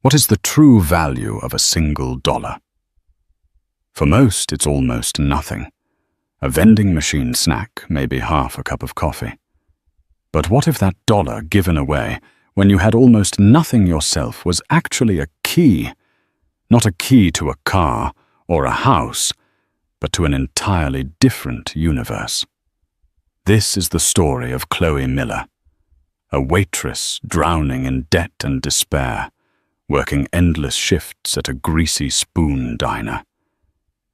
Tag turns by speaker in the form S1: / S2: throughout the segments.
S1: What is the true value of a single dollar? For most, it's almost nothing. A vending machine snack may be half a cup of coffee. But what if that dollar given away when you had almost nothing yourself was actually a key? Not a key to a car or a house, but to an entirely different universe. This is the story of Chloe Miller, a waitress drowning in debt and despair, working endless shifts at a greasy spoon diner.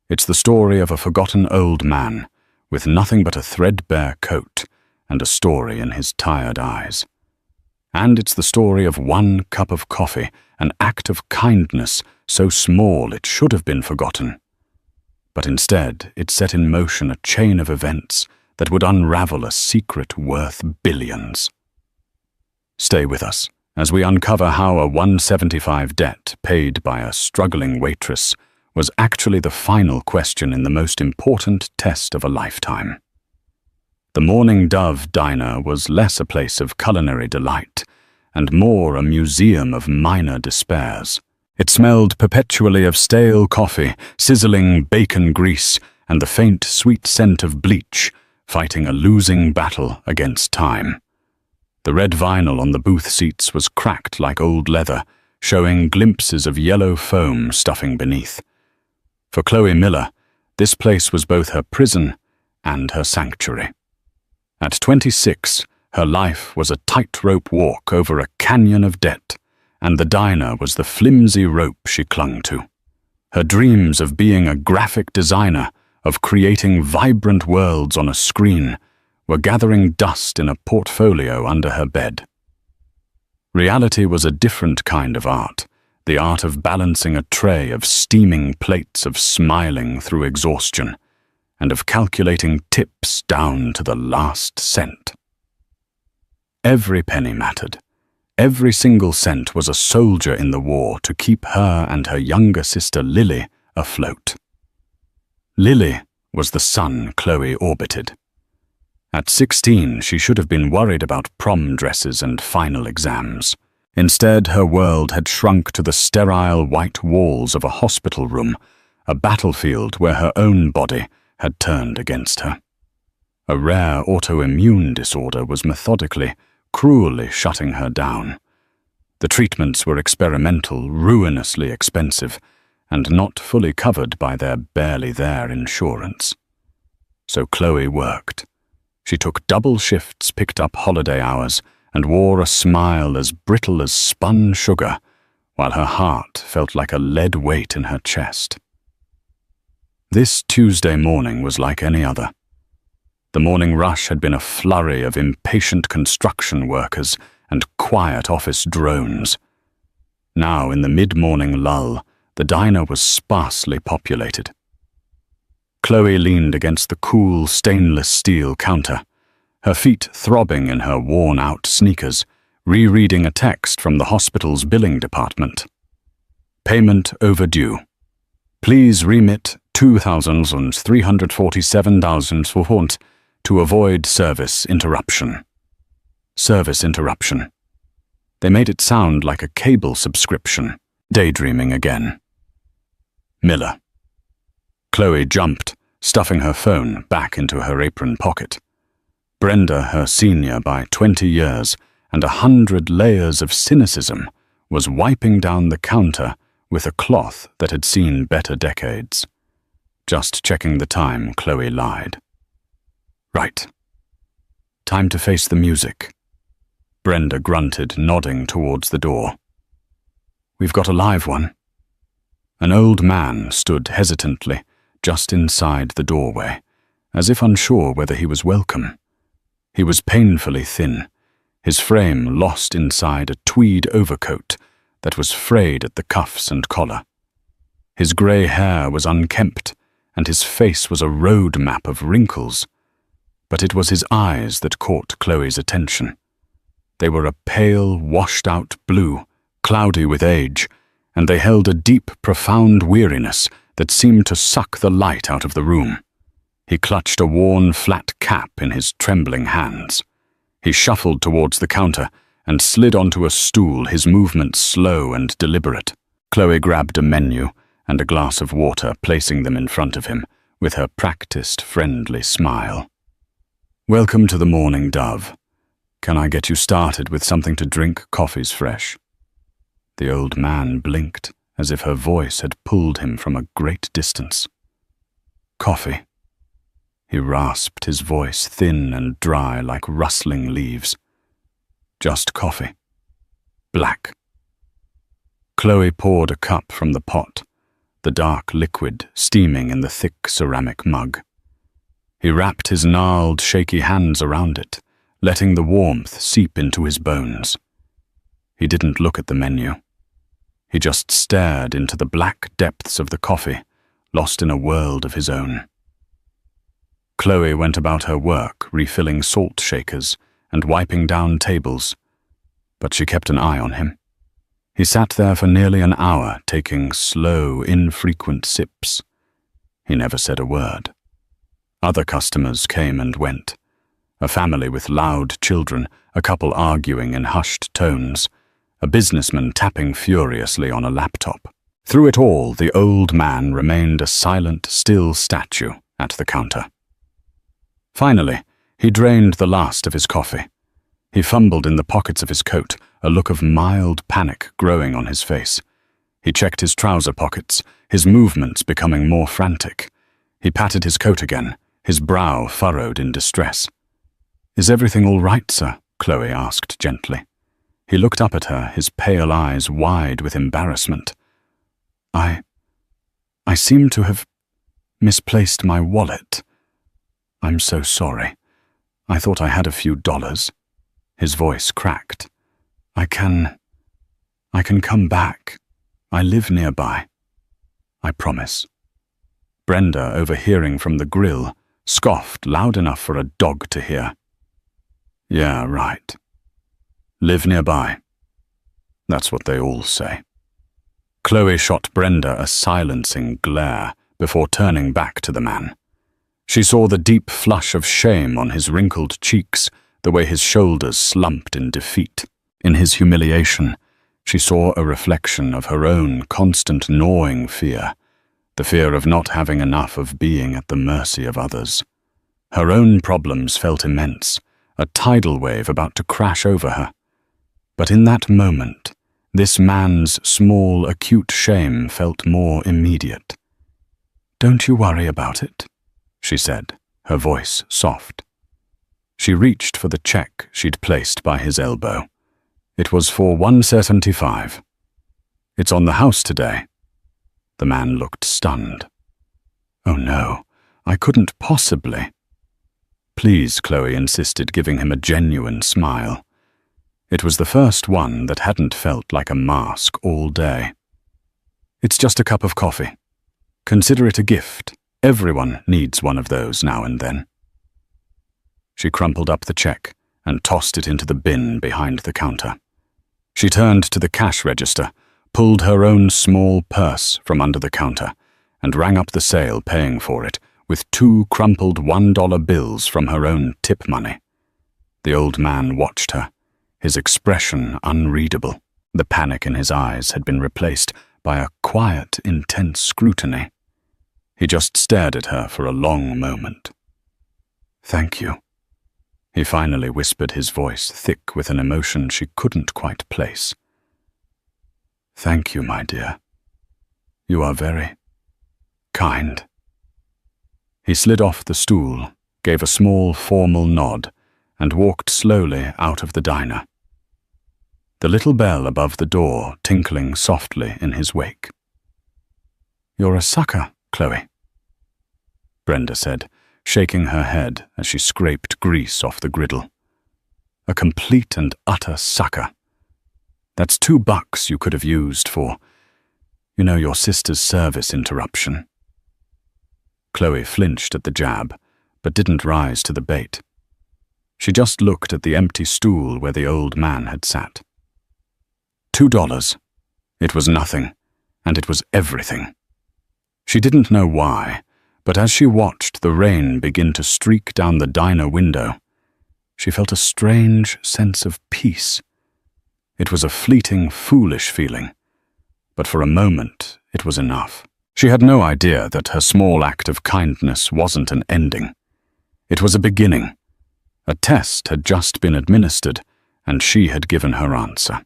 S1: It's the story of a forgotten old man with nothing but a threadbare coat and a story in his tired eyes. And it's the story of one cup of coffee, an act of kindness so small it should have been forgotten. But instead, it set in motion a chain of events that would unravel a secret worth billions. Stay with us as we uncover how a $1.75 debt paid by a struggling waitress was actually the final question in the most important test of a lifetime. The Morning Dove Diner was less a place of culinary delight and more a museum of minor despairs. It smelled perpetually of stale coffee, sizzling bacon grease, and the faint, sweet scent of bleach, fighting a losing battle against time. The red vinyl on the booth seats was cracked like old leather, showing glimpses of yellow foam stuffing beneath. For Chloe Miller, this place was both her prison and her sanctuary. At 26, her life was a tightrope walk over a canyon of debt, and the diner was the flimsy rope she clung to. Her dreams of being a graphic designer, of creating vibrant worlds on a screen, were gathering dust in a portfolio under her bed. Reality was a different kind of art, the art of balancing a tray of steaming plates of smiling through exhaustion, and of calculating tips down to the last cent. Every penny mattered. Every single cent was a soldier in the war to keep her and her younger sister Lily afloat. Lily was the sun Chloe orbited. At 16, she should have been worried about prom dresses and final exams. Instead, her world had shrunk to the sterile white walls of a hospital room, a battlefield where her own body had turned against her. A rare autoimmune disorder was methodically, cruelly shutting her down. The treatments were experimental, ruinously expensive, and not fully covered by their barely there insurance. So Chloe worked. She took double shifts, picked up holiday hours, and wore a smile as brittle as spun sugar, while her heart felt like a lead weight in her chest. This Tuesday morning was like any other. The morning rush had been a flurry of impatient construction workers and quiet office drones. Now, in the mid-morning lull, the diner was sparsely populated. Chloe leaned against the cool stainless steel counter, her feet throbbing in her worn-out sneakers, rereading a text from the hospital's billing department. Payment overdue. Please remit $2,347 to avoid service interruption. Service interruption. They made it sound like a cable subscription. Daydreaming again. Miller. Chloe jumped, stuffing her phone back into her apron pocket. Brenda, her senior by 20 years and 100 layers of cynicism, was wiping down the counter with a cloth that had seen better decades. Just checking the time, Chloe lied. Right. Time to face the music. Brenda grunted, nodding towards the door. We've got a live one. An old man stood hesitantly just inside the doorway, as if unsure whether he was welcome. He was painfully thin, his frame lost inside a tweed overcoat that was frayed at the cuffs and collar. His grey hair was unkempt, and his face was a road map of wrinkles. But it was his eyes that caught Chloe's attention. They were a pale, washed-out blue, cloudy with age, and they held a deep, profound weariness that seemed to suck the light out of the room. He clutched a worn, flat cap in his trembling hands. He shuffled towards the counter and slid onto a stool, his movements slow and deliberate. Chloe grabbed a menu and a glass of water, placing them in front of him, with her practiced, friendly smile. "Welcome to the Morning Dove. Can I get you started with something to drink? Coffee's fresh." The old man blinked, as if her voice had pulled him from a great distance. "Coffee." He rasped, his voice thin and dry like rustling leaves. "Just coffee. Black." Chloe poured a cup from the pot, the dark liquid steaming in the thick ceramic mug. He wrapped his gnarled, shaky hands around it, letting the warmth seep into his bones. He didn't look at the menu. He just stared into the black depths of the coffee, lost in a world of his own. Chloe went about her work, refilling salt shakers and wiping down tables, but she kept an eye on him. He sat there for nearly an hour, taking slow, infrequent sips. He never said a word. Other customers came and went. A family with loud children, a couple arguing in hushed tones, a businessman tapping furiously on a laptop. Through it all, the old man remained a silent, still statue at the counter. Finally, he drained the last of his coffee. He fumbled in the pockets of his coat, a look of mild panic growing on his face. He checked his trouser pockets, his movements becoming more frantic. He patted his coat again, his brow furrowed in distress. "Is everything all right, sir?" Chloe asked gently. He looked up at her, his pale eyes wide with embarrassment. I seem to have misplaced my wallet. I'm so sorry. I thought I had a few dollars." His voice cracked. I can come back. I live nearby. I promise." Brenda, overhearing from the grill, scoffed loud enough for a dog to hear. "Yeah, right. Live nearby. That's what they all say." Chloe shot Brenda a silencing glare before turning back to the man. She saw the deep flush of shame on his wrinkled cheeks, the way his shoulders slumped in defeat. In his humiliation, she saw a reflection of her own constant gnawing fear, the fear of not having enough, of being at the mercy of others. Her own problems felt immense, a tidal wave about to crash over her. But in that moment, this man's small, acute shame felt more immediate. "Don't you worry about it," she said, her voice soft. She reached for the check she'd placed by his elbow. It was for $175. "It's on the house today." The man looked stunned. "Oh no, I couldn't possibly." "Please," Chloe insisted, giving him a genuine smile. It was the first one that hadn't felt like a mask all day. "It's just a cup of coffee. Consider it a gift. Everyone needs one of those now and then." She crumpled up the check and tossed it into the bin behind the counter. She turned to the cash register, pulled her own small purse from under the counter, and rang up the sale, paying for it with 2 crumpled $1 bills from her own tip money. The old man watched her, his expression unreadable. The panic in his eyes had been replaced by a quiet, intense scrutiny. He just stared at her for a long moment. "Thank you." He finally whispered, his voice thick with an emotion she couldn't quite place. "Thank you, my dear. You are very kind." He slid off the stool, gave a small, formal nod, and walked slowly out of the diner, the little bell above the door tinkling softly in his wake. "You're a sucker, Chloe," Brenda said, shaking her head as she scraped grease off the griddle. "A complete and utter sucker. That's $2 you could have used for, your sister's service interruption." Chloe flinched at the jab, but didn't rise to the bait. She just looked at the empty stool where the old man had sat. $2. It was nothing, and it was everything. She didn't know why, but as she watched the rain begin to streak down the diner window, she felt a strange sense of peace, It was a fleeting, foolish feeling, but for a moment it was enough. She had no idea that her small act of kindness wasn't an ending. It was a beginning. A test had just been administered, and she had given her answer.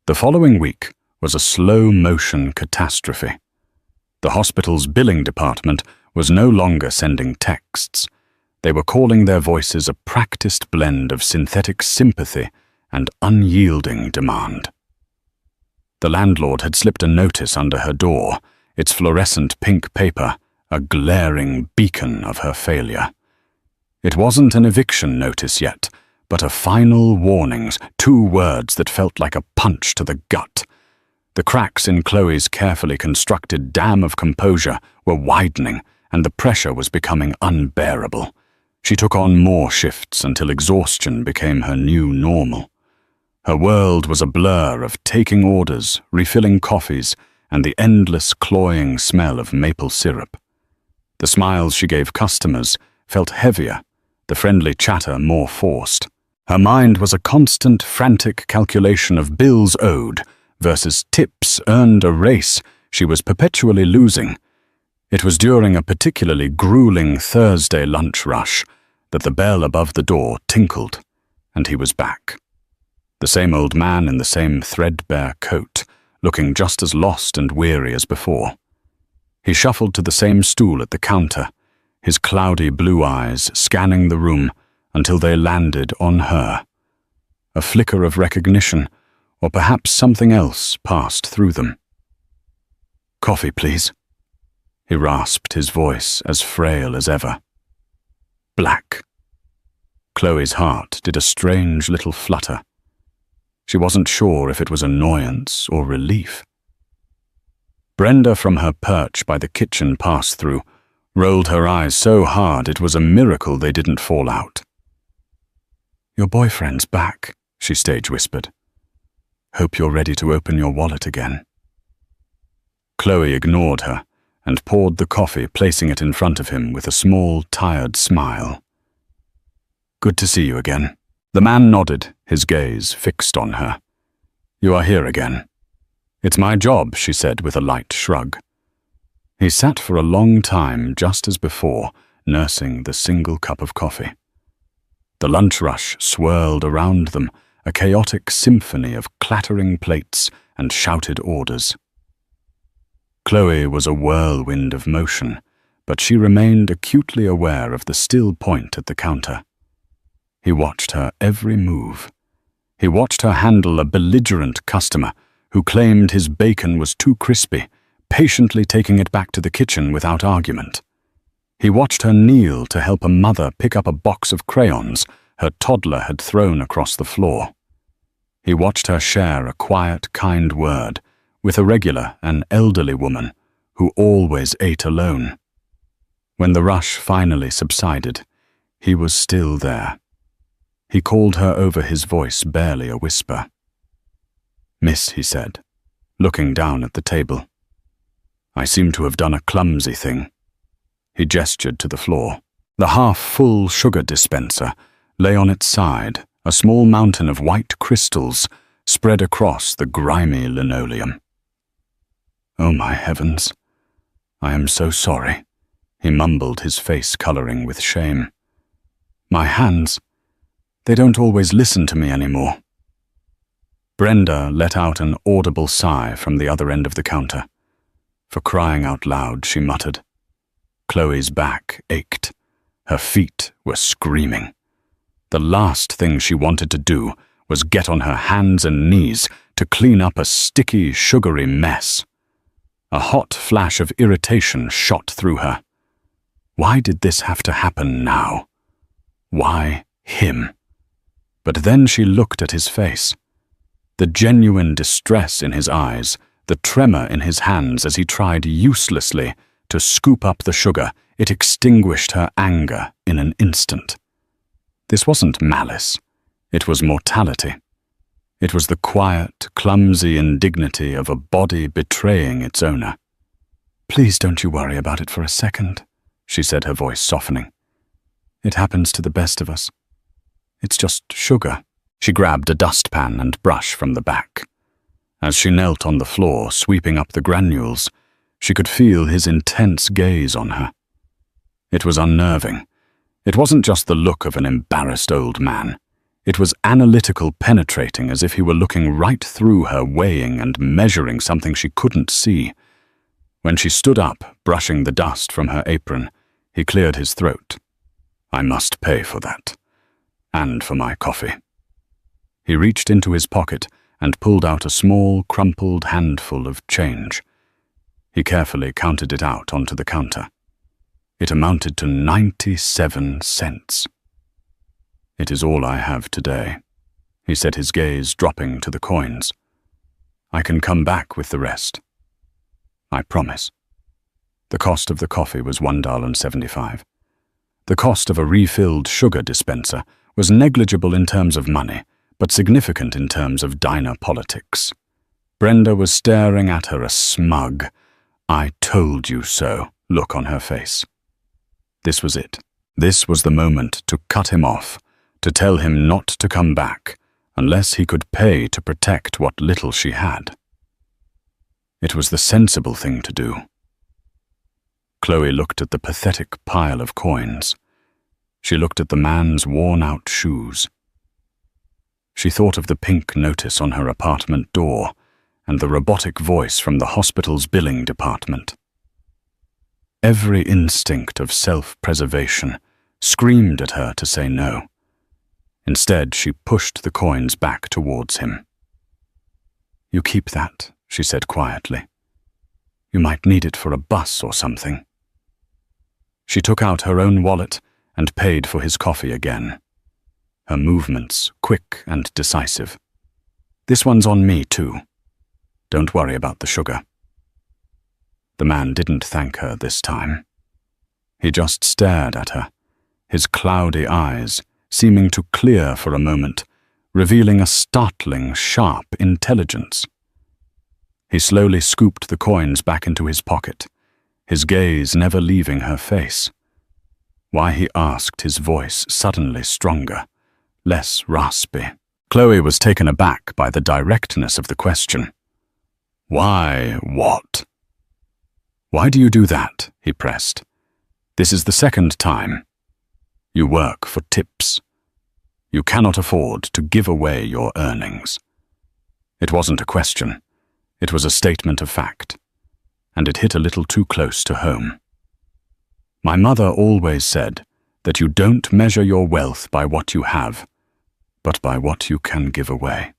S1: The following week was a slow-motion catastrophe. The hospital's billing department was no longer sending texts. They were calling their voices a practiced blend of synthetic sympathy and unyielding demand. The landlord had slipped a notice under her door, its fluorescent pink paper a glaring beacon of her failure. It wasn't an eviction notice yet, but a final warnings, 2 words that felt like a punch to the gut. The cracks in Chloe's carefully constructed dam of composure were widening, and the pressure was becoming unbearable. She took on more shifts until exhaustion became her new normal. Her world was a blur of taking orders, refilling coffees, and the endless cloying smell of maple syrup. The smiles she gave customers felt heavier, the friendly chatter more forced. Her mind was a constant, frantic calculation of bills owed versus tips earned, a race she was perpetually losing. It was during a particularly grueling Thursday lunch rush that the bell above the door tinkled, and he was back. The same old man in the same threadbare coat, looking just as lost and weary as before. He shuffled to the same stool at the counter, his cloudy blue eyes scanning the room until they landed on her. A flicker of recognition, or perhaps something else, passed through them. "Coffee, please." He rasped, his voice as frail as ever. Black. Chloe's heart did a strange little flutter. She wasn't sure if it was annoyance or relief. Brenda, from her perch by the kitchen pass-through, rolled her eyes so hard it was a miracle they didn't fall out. "Your boyfriend's back," she stage-whispered. "Hope you're ready to open your wallet again." Chloe ignored her and poured the coffee, placing it in front of him with a small, tired smile. "Good to see you again." The man nodded, his gaze fixed on her. "You are here again." "It's my job," she said with a light shrug. He sat for a long time, just as before, nursing the single cup of coffee. The lunch rush swirled around them, a chaotic symphony of clattering plates and shouted orders. Chloe was a whirlwind of motion, but she remained acutely aware of the still point at the counter. He watched her every move. He watched her handle a belligerent customer who claimed his bacon was too crispy, patiently taking it back to the kitchen without argument. He watched her kneel to help a mother pick up a box of crayons her toddler had thrown across the floor. He watched her share a quiet, kind word with a regular, an elderly woman who always ate alone. When the rush finally subsided, he was still there. He called her over, his voice barely a whisper. "Miss," he said, looking down at the table. "I seem to have done a clumsy thing." He gestured to the floor. The half-full sugar dispenser lay on its side, a small mountain of white crystals spread across the grimy linoleum. "Oh, my heavens. I am so sorry," he mumbled, his face coloring with shame. "My hands, they don't always listen to me anymore." Brenda let out an audible sigh from the other end of the counter. "For crying out loud," she muttered. Chloe's back ached. Her feet were screaming. The last thing she wanted to do was get on her hands and knees to clean up a sticky, sugary mess. A hot flash of irritation shot through her. Why did this have to happen now? Why him? But then she looked at his face. The genuine distress in his eyes, the tremor in his hands as he tried uselessly to scoop up the sugar, it extinguished her anger in an instant. This wasn't malice. It was mortality. It was the quiet, clumsy indignity of a body betraying its owner. "Please don't you worry about it for a second," she said, her voice softening. "It happens to the best of us. It's just sugar." She grabbed a dustpan and brush from the back. As she knelt on the floor, sweeping up the granules, she could feel his intense gaze on her. It was unnerving. It wasn't just the look of an embarrassed old man. It was analytical, penetrating, as if he were looking right through her, weighing and measuring something she couldn't see. When she stood up, brushing the dust from her apron, he cleared his throat. "I must pay for that. And for my coffee." He reached into his pocket and pulled out a small, crumpled handful of change. He carefully counted it out onto the counter. It amounted to 97 cents. "It is all I have today," he said, his gaze dropping to the coins. "I can come back with the rest. I promise." The cost of the coffee was $1.75. The cost of a refilled sugar dispenser was negligible in terms of money, but significant in terms of diner politics. Brenda was staring at her, a smug, "I told you so" look on her face. This was it. This was the moment to cut him off, to tell him not to come back, unless he could pay to protect what little she had. It was the sensible thing to do. Chloe looked at the pathetic pile of coins. She looked at the man's worn-out shoes. She thought of the pink notice on her apartment door and the robotic voice from the hospital's billing department. Every instinct of self-preservation screamed at her to say no. Instead, she pushed the coins back towards him. "You keep that," she said quietly. "You might need it for a bus or something." She took out her own wallet and paid for his coffee again. Her movements quick and decisive. "This one's on me, too. Don't worry about the sugar." The man didn't thank her this time. He just stared at her, his cloudy eyes seeming to clear for a moment, revealing a startling, sharp intelligence. He slowly scooped the coins back into his pocket, his gaze never leaving her face. Why, he asked, his voice suddenly stronger, less raspy. Chloe was taken aback by the directness of the question. "Why, what?" "Why do you do that?" he pressed. "This is the second time. You work for tips. You cannot afford to give away your earnings." It wasn't a question. It was a statement of fact, and it hit a little too close to home. "My mother always said that you don't measure your wealth by what you have, but by what you can give away."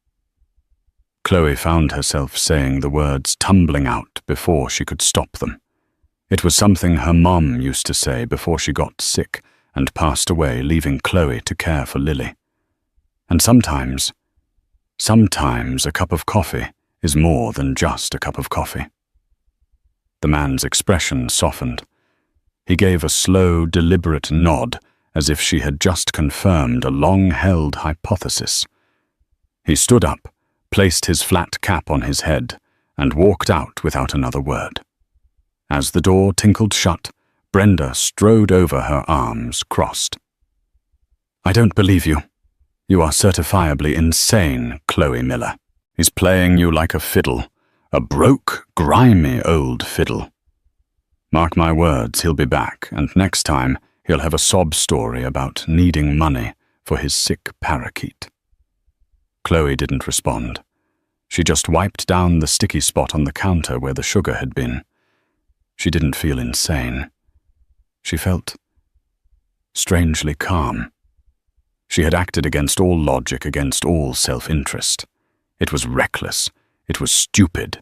S1: Chloe found herself saying the words tumbling out before she could stop them. It was something her mom used to say before she got sick and passed away, leaving Chloe to care for Lily. And sometimes a cup of coffee is more than just a cup of coffee. The man's expression softened. He gave a slow, deliberate nod, as if she had just confirmed a long-held hypothesis. He stood up, placed his flat cap on his head, and walked out without another word. As the door tinkled shut, Brenda strode over, her arms crossed. "I don't believe you. You are certifiably insane, Chloe Miller. He's playing you like a fiddle, a broke, grimy old fiddle. Mark my words, he'll be back, and next time he'll have a sob story about needing money for his sick parakeet." Chloe didn't respond. She just wiped down the sticky spot on the counter where the sugar had been. She didn't feel insane. She felt strangely calm. She had acted against all logic, against all self-interest. It was reckless. It was stupid.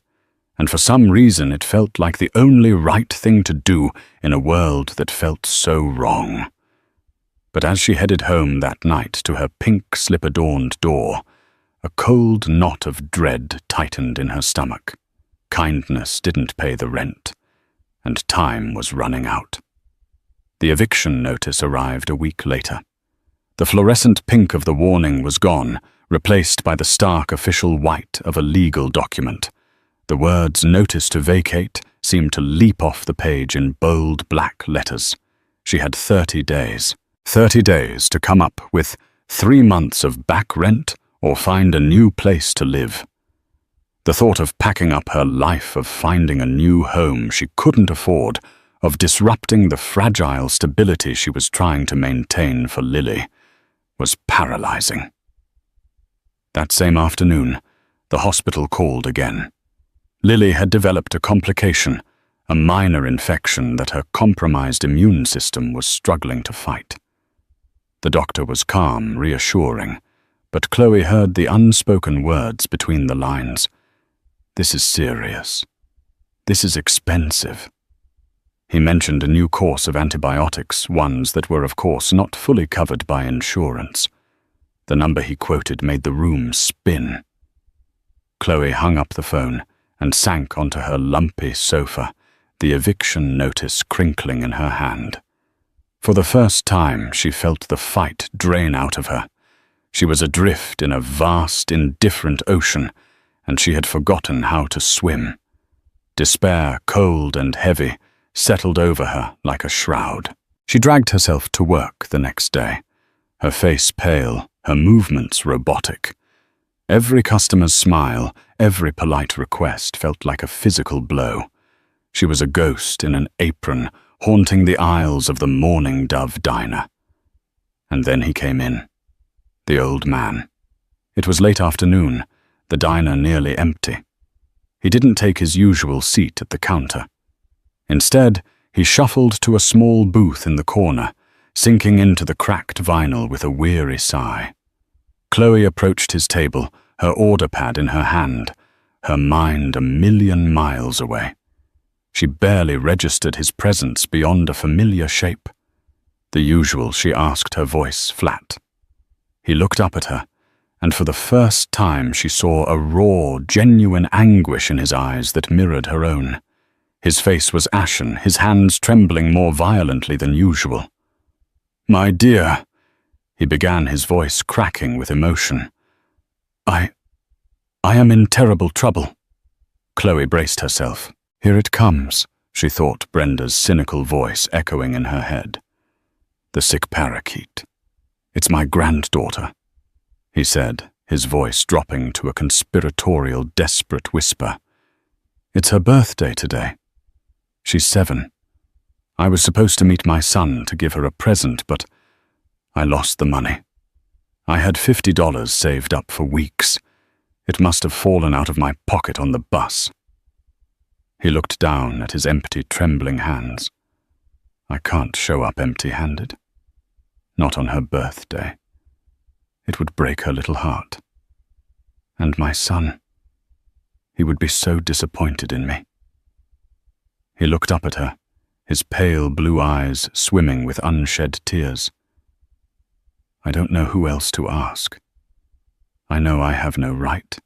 S1: And for some reason it felt like the only right thing to do in a world that felt so wrong. But as she headed home that night to her pink slip-adorned door, a cold knot of dread tightened in her stomach. Kindness didn't pay the rent, and time was running out. The eviction notice arrived a week later. The fluorescent pink of the warning was gone, replaced by the stark official white of a legal document. The words "notice to vacate" seemed to leap off the page in bold black letters. She had 30 days. 30 days to come up with 3 months of back rent or find a new place to live. The thought of packing up her life, of finding a new home she couldn't afford, of disrupting the fragile stability she was trying to maintain for Lily, was paralyzing. That same afternoon, the hospital called again. Lily had developed a complication, a minor infection that her compromised immune system was struggling to fight. The doctor was calm, reassuring, but Chloe heard the unspoken words between the lines. "This is serious. This is expensive." He mentioned a new course of antibiotics, ones that were of course not fully covered by insurance. The number he quoted made the room spin. Chloe hung up the phone and sank onto her lumpy sofa, the eviction notice crinkling in her hand. For the first time, she felt the fight drain out of her. She was adrift in a vast, indifferent ocean, and she had forgotten how to swim. Despair, cold and heavy, settled over her like a shroud. She dragged herself to work the next day, her face pale, her movements robotic. Every customer's smile, every polite request felt like a physical blow. She was a ghost in an apron, haunting the aisles of the Morning Dove diner. And then he came in. The old man. It was late afternoon, the diner nearly empty. He didn't take his usual seat at the counter. Instead, he shuffled to a small booth in the corner, sinking into the cracked vinyl with a weary sigh. Chloe approached his table, her order pad in her hand, her mind a million miles away. She barely registered his presence beyond a familiar shape. The usual, she asked, her voice flat. He looked up at her, and for the first time she saw a raw, genuine anguish in his eyes that mirrored her own. His face was ashen, his hands trembling more violently than usual. "My dear," he began, his voice cracking with emotion. I am in terrible trouble." Chloe braced herself. Here it comes, she thought, Brenda's cynical voice echoing in her head. The sick parakeet. "It's my granddaughter," he said, his voice dropping to a conspiratorial, desperate whisper. "It's her birthday today. She's 7. I was supposed to meet my son to give her a present, but I lost the money. I had $50 saved up for weeks. It must have fallen out of my pocket on the bus." He looked down at his empty, trembling hands. "I can't show up empty-handed. Not on her birthday. It would break her little heart. And my son. He would be so disappointed in me." He looked up at her, his pale blue eyes swimming with unshed tears. "I don't know who else to ask. I know I have no right.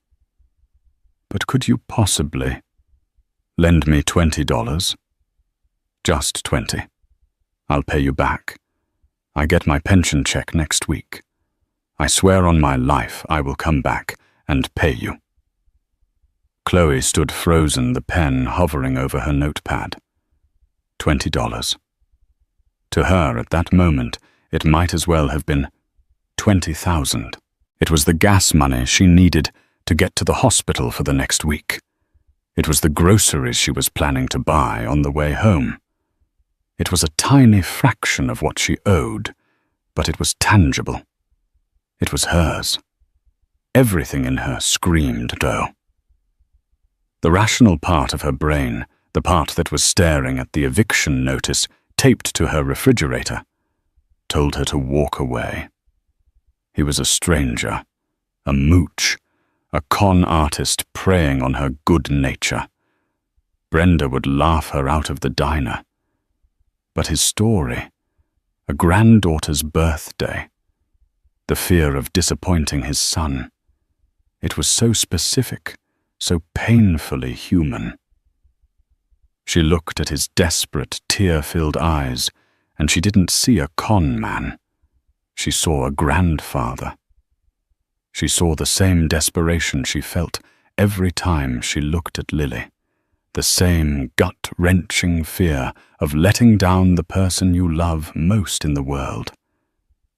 S1: But could you possibly lend me $20? Just 20. I'll pay you back. I get my pension check next week. I swear on my life I will come back and pay you." Chloe stood frozen, the pen hovering over her notepad. $20. To her, at that moment, it might as well have been 20,000. It was the gas money she needed to get to the hospital for the next week. It was the groceries she was planning to buy on the way home. It was a tiny fraction of what she owed, but it was tangible. It was hers. Everything in her screamed dough. The rational part of her brain, the part that was staring at the eviction notice taped to her refrigerator, told her to walk away. He was a stranger, a mooch, a con artist preying on her good nature. Brenda would laugh her out of the diner. But his story, a granddaughter's birthday, the fear of disappointing his son, it was so specific, so painfully human. She looked at his desperate, tear-filled eyes, and she didn't see a con man. She saw a grandfather. She saw the same desperation she felt every time she looked at Lily, the same gut-wrenching fear of letting down the person you love most in the world.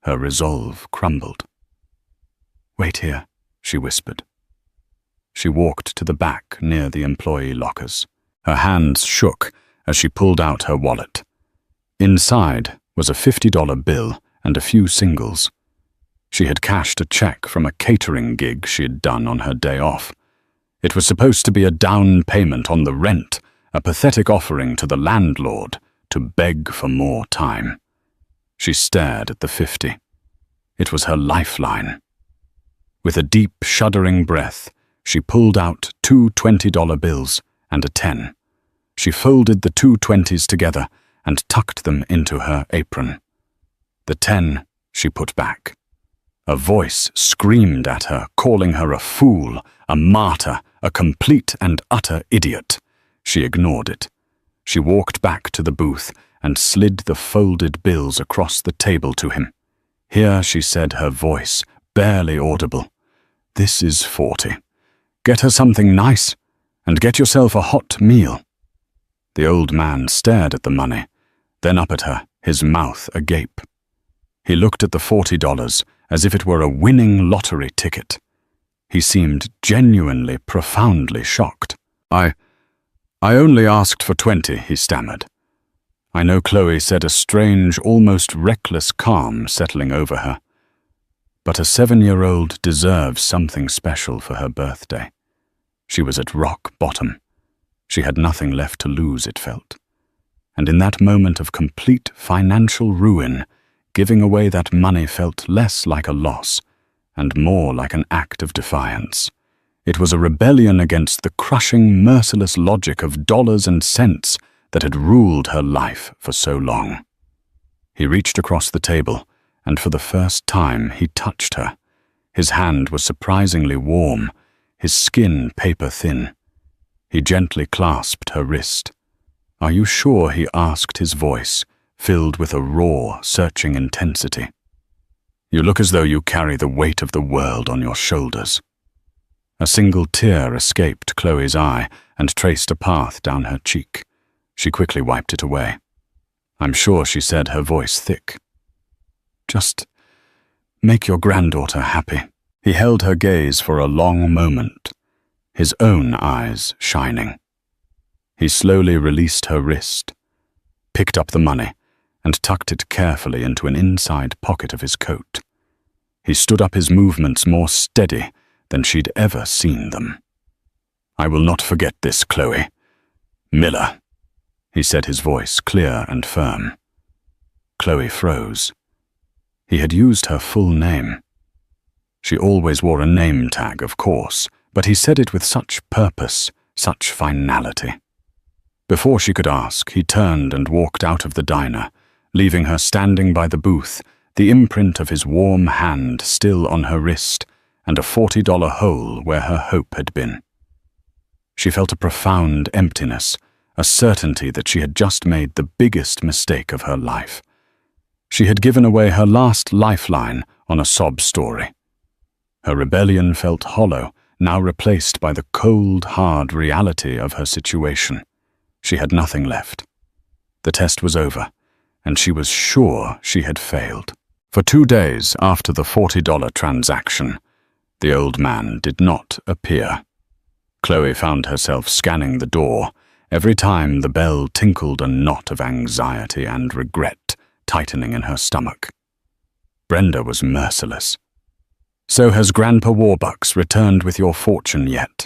S1: Her resolve crumbled. "Wait here," she whispered. She walked to the back near the employee lockers. Her hands shook as she pulled out her wallet. Inside was a $50 bill and a few singles. She had cashed a check from a catering gig she had done on her day off. It was supposed to be a down payment on the rent, a pathetic offering to the landlord to beg for more time. She stared at the 50. It was her lifeline. With a deep, shuddering breath, she pulled out two $20 bills and a 10. She folded the two 20s together and tucked them into her apron. The 10 she put back. A voice screamed at her, calling her a fool, a martyr, a complete and utter idiot. She ignored it. She walked back to the booth and slid the folded bills across the table to him. Here she said, her voice barely audible, "This is 40. Get her something nice, and get yourself a hot meal." The old man stared at the money, then up at her, his mouth agape. He looked at the $40 as if it were a winning lottery ticket. He seemed genuinely, profoundly shocked. I only asked for 20, he stammered. I know Chloe said, a strange, almost reckless calm settling over her. But a 7-year-old deserves something special for her birthday. She was at rock bottom. She had nothing left to lose, it felt. And in that moment of complete financial ruin, giving away that money felt less like a loss and more like an act of defiance. It was a rebellion against the crushing, merciless logic of dollars and cents that had ruled her life for so long. He reached across the table, and for the first time he touched her. His hand was surprisingly warm, his skin paper-thin. He gently clasped her wrist. "Are you sure?" he asked, his voice filled with a raw, searching intensity. "You look as though you carry the weight of the world on your shoulders." A single tear escaped Chloe's eye and traced a path down her cheek. She quickly wiped it away. "I'm sure," she said, her voice thick. "Just make your granddaughter happy." He held her gaze for a long moment, his own eyes shining. He slowly released her wrist, picked up the money, and tucked it carefully into an inside pocket of his coat. He stood up, his movements more steady than she'd ever seen them. "I will not forget this, Chloe. Miller," he said, his voice clear and firm. Chloe froze. He had used her full name. She always wore a name tag, of course, but he said it with such purpose, such finality. Before she could ask, he turned and walked out of the diner, leaving her standing by the booth, the imprint of his warm hand still on her wrist, and a $40 hole where her hope had been. She felt a profound emptiness, a certainty that she had just made the biggest mistake of her life. She had given away her last lifeline on a sob story. Her rebellion felt hollow, now replaced by the cold, hard reality of her situation. She had nothing left. The test was over, and she was sure she had failed. For 2 days after the $40 transaction, the old man did not appear. Chloe found herself scanning the door. Every time the bell tinkled, a knot of anxiety and regret tightening in her stomach. Brenda was merciless. "So has Grandpa Warbucks returned with your fortune yet?"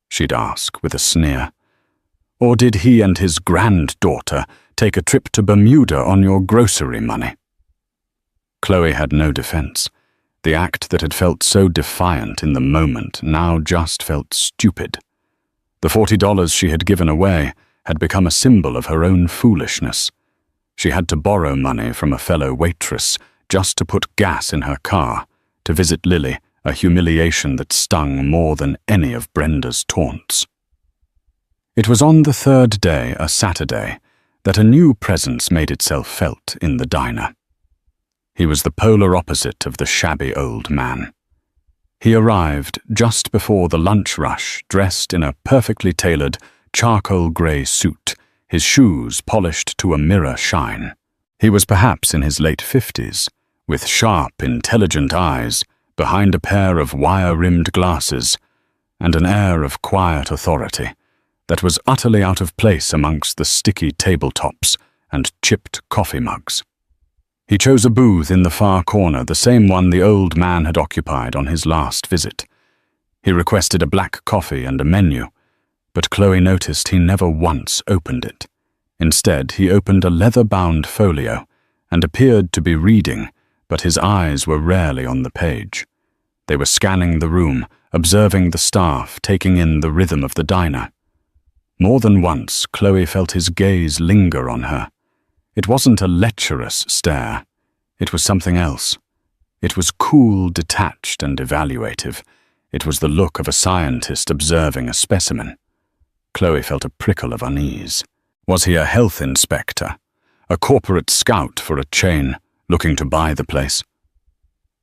S1: she'd ask with a sneer. "Or did he and his granddaughter take a trip to Bermuda on your grocery money?" Chloe had no defense. The act that had felt so defiant in the moment now just felt stupid. The $40 she had given away had become a symbol of her own foolishness. She had to borrow money from a fellow waitress just to put gas in her car, to visit Lily, a humiliation that stung more than any of Brenda's taunts. It was on the 3rd day, a Saturday, that a new presence made itself felt in the diner. He was the polar opposite of the shabby old man. He arrived just before the lunch rush, dressed in a perfectly tailored charcoal grey suit, his shoes polished to a mirror shine. He was perhaps in his late 50s, with sharp, intelligent eyes, behind a pair of wire-rimmed glasses, and an air of quiet authority that was utterly out of place amongst the sticky tabletops and chipped coffee mugs. He chose a booth in the far corner, the same one the old man had occupied on his last visit. He requested a black coffee and a menu, but Chloe noticed he never once opened it. Instead, he opened a leather-bound folio and appeared to be reading, but his eyes were rarely on the page. They were scanning the room, observing the staff, taking in the rhythm of the diner. More than once, Chloe felt his gaze linger on her. It wasn't a lecherous stare. It was something else. It was cool, detached, and evaluative. It was the look of a scientist observing a specimen. Chloe felt a prickle of unease. Was he a health inspector? A corporate scout for a chain, looking to buy the place?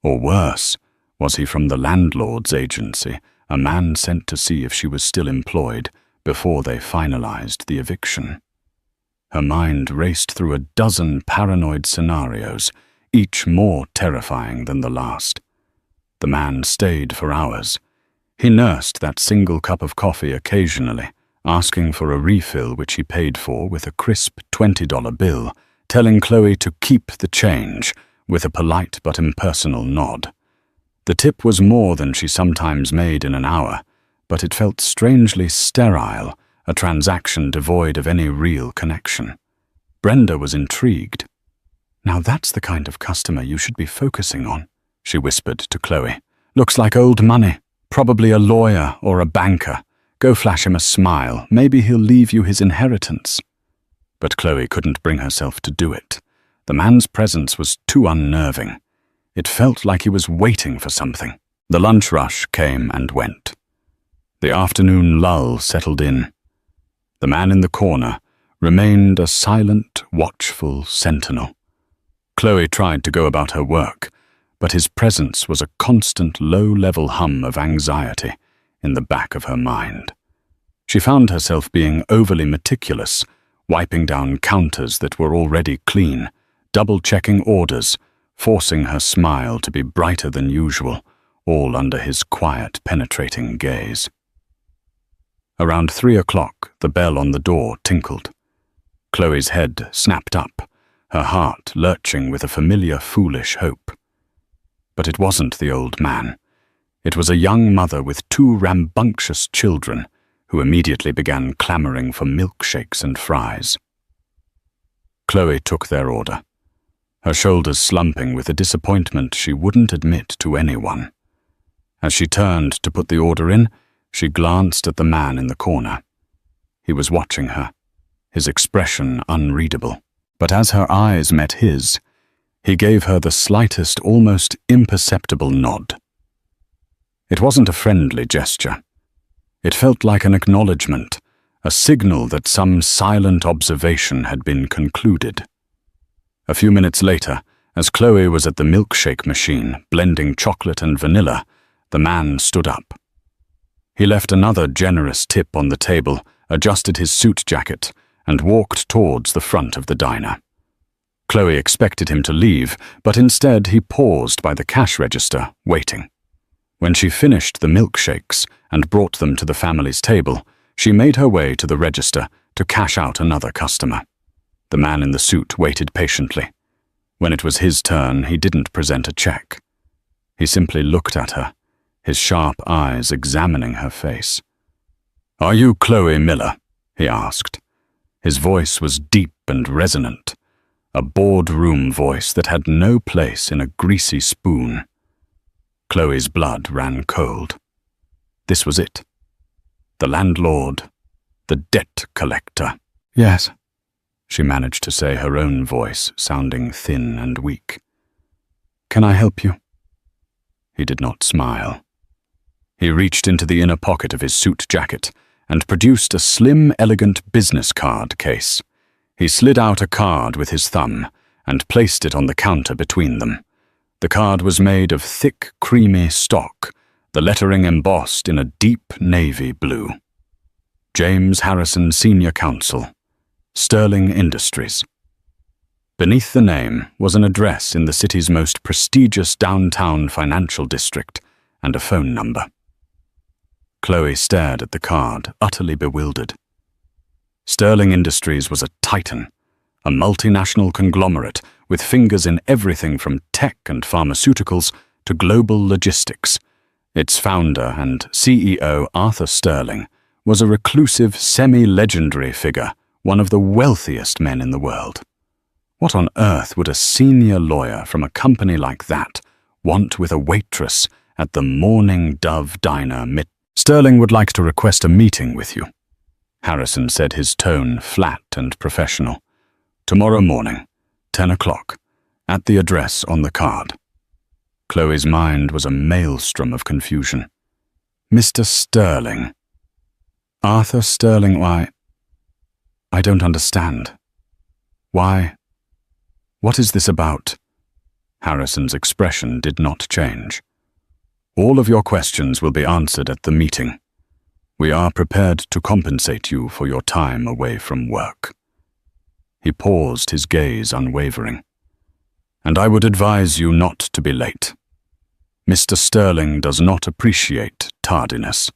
S1: Or worse, was he from the landlord's agency, a man sent to see if she was still employed before they finalized the eviction? Her mind raced through a dozen paranoid scenarios, each more terrifying than the last. The man stayed for hours. He nursed that single cup of coffee occasionally, asking for a refill which he paid for with a crisp $20 bill, telling Chloe to keep the change with a polite but impersonal nod. The tip was more than she sometimes made in an hour, but it felt strangely sterile, a transaction devoid of any real connection. Brenda was intrigued. "Now that's the kind of customer you should be focusing on," she whispered to Chloe. "Looks like old money, probably a lawyer or a banker. Go flash him a smile, maybe he'll leave you his inheritance." But Chloe couldn't bring herself to do it. The man's presence was too unnerving. It felt like he was waiting for something. The lunch rush came and went. The afternoon lull settled in. The man in the corner remained a silent, watchful sentinel. Chloe tried to go about her work, but his presence was a constant low-level hum of anxiety in the back of her mind. She found herself being overly meticulous, wiping down counters that were already clean, double-checking orders, forcing her smile to be brighter than usual, all under his quiet, penetrating gaze. Around 3 o'clock, the bell on the door tinkled. Chloe's head snapped up, her heart lurching with a familiar, foolish hope. But it wasn't the old man. It was a young mother with 2 rambunctious children who immediately began clamoring for milkshakes and fries. Chloe took their order, her shoulders slumping with a disappointment she wouldn't admit to anyone. As she turned to put the order in, she glanced at the man in the corner. He was watching her, his expression unreadable. But as her eyes met his, he gave her the slightest, almost imperceptible nod. It wasn't a friendly gesture. It felt like an acknowledgement, a signal that some silent observation had been concluded. A few minutes later, as Chloe was at the milkshake machine, blending chocolate and vanilla, the man stood up. He left another generous tip on the table, adjusted his suit jacket, and walked towards the front of the diner. Chloe expected him to leave, but instead he paused by the cash register, waiting. When she finished the milkshakes and brought them to the family's table, she made her way to the register to cash out another customer. The man in the suit waited patiently. When it was his turn, he didn't present a check. He simply looked at her, his sharp eyes examining her face. "Are you Chloe Miller?" he asked. His voice was deep and resonant, a boardroom voice that had no place in a greasy spoon. Chloe's blood ran cold. This was it. The landlord, the debt collector. "Yes," she managed to say, her own voice sounding thin and weak. "Can I help you?" He did not smile. He reached into the inner pocket of his suit jacket and produced a slim, elegant business card case. He slid out a card with his thumb and placed it on the counter between them. The card was made of thick, creamy stock, the lettering embossed in a deep navy blue. James Harrison Senior Counsel, Sterling Industries. Beneath the name was an address in the city's most prestigious downtown financial district and a phone number. Chloe stared at the card, utterly bewildered. Sterling Industries was a titan, a multinational conglomerate with fingers in everything from tech and pharmaceuticals to global logistics. Its founder and CEO, Arthur Sterling, was a reclusive, semi-legendary figure, one of the wealthiest men in the world. What on earth would a senior lawyer from a company like that want with a waitress at the Morning Dove Diner Sterling would like to request a meeting with you. Harrison said, his tone flat and professional. Tomorrow morning, 10 o'clock, at the address on the card. Chloe's mind was a maelstrom of confusion. Mr. Sterling. Arthur Sterling, why? I don't understand. Why? What is this about? Harrison's expression did not change. All of your questions will be answered at the meeting. We are prepared to compensate you for your time away from work. He paused, his gaze unwavering. And I would advise you not to be late. Mr. Sterling does not appreciate tardiness.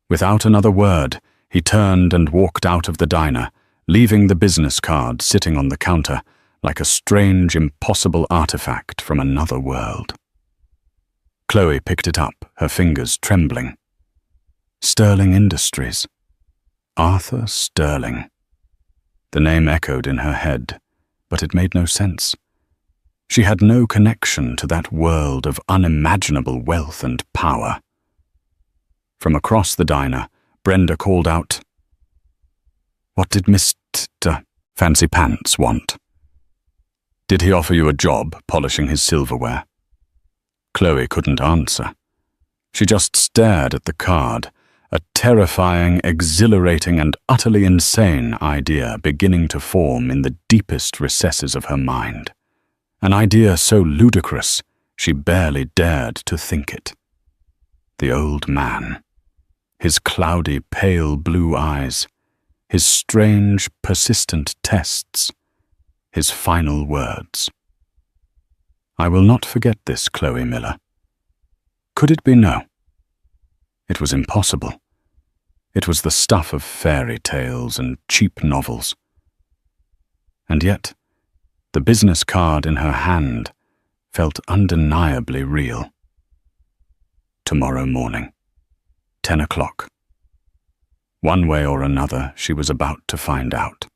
S1: Without another word, he turned and walked out of the diner, leaving the business card sitting on the counter like a strange, impossible artifact from another world. Chloe picked it up, her fingers trembling. Sterling Industries. Arthur Sterling. The name echoed in her head, but it made no sense. She had no connection to that world of unimaginable wealth and power. From across the diner, Brenda called out, "What did Mr. Fancy Pants want? Did he offer you a job polishing his silverware?" Chloe couldn't answer. She just stared at the card, a terrifying, exhilarating, and utterly insane idea beginning to form in the deepest recesses of her mind. An idea so ludicrous, she barely dared to think it. The old man. His cloudy, pale blue eyes. His strange, persistent tests. His final words. I will not forget this, Chloe Miller. Could it be no? It was impossible. It was the stuff of fairy tales and cheap novels. And yet, the business card in her hand felt undeniably real. Tomorrow morning, 10 o'clock. One way or another, she was about to find out.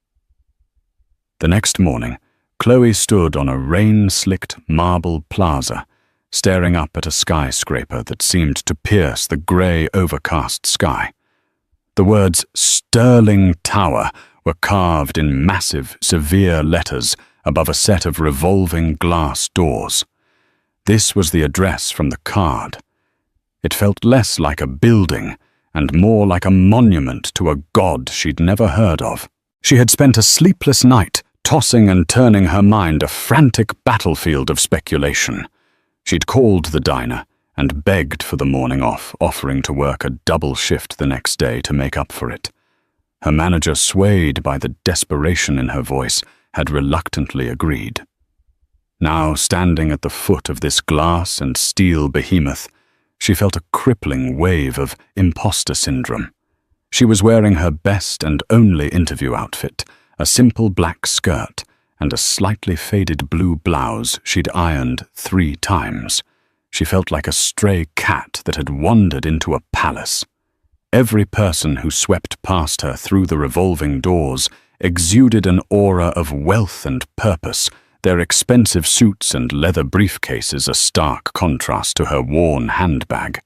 S1: The next morning, Chloe stood on a rain-slicked marble plaza, staring up at a skyscraper that seemed to pierce the grey, overcast sky. The words Sterling Tower were carved in massive, severe letters above a set of revolving glass doors. This was the address from the card. It felt less like a building and more like a monument to a god she'd never heard of. She had spent a sleepless night tossing and turning her mind a frantic battlefield of speculation. She'd called the diner and begged for the morning off, offering to work a double shift the next day to make up for it. Her manager, swayed by the desperation in her voice, had reluctantly agreed. Now, standing at the foot of this glass and steel behemoth, she felt a crippling wave of imposter syndrome. She was wearing her best and only interview outfit, a simple black skirt and a slightly faded blue blouse she'd ironed 3 times. She felt like a stray cat that had wandered into a palace. Every person who swept past her through the revolving doors exuded an aura of wealth and purpose, their expensive suits and leather briefcases a stark contrast to her worn handbag.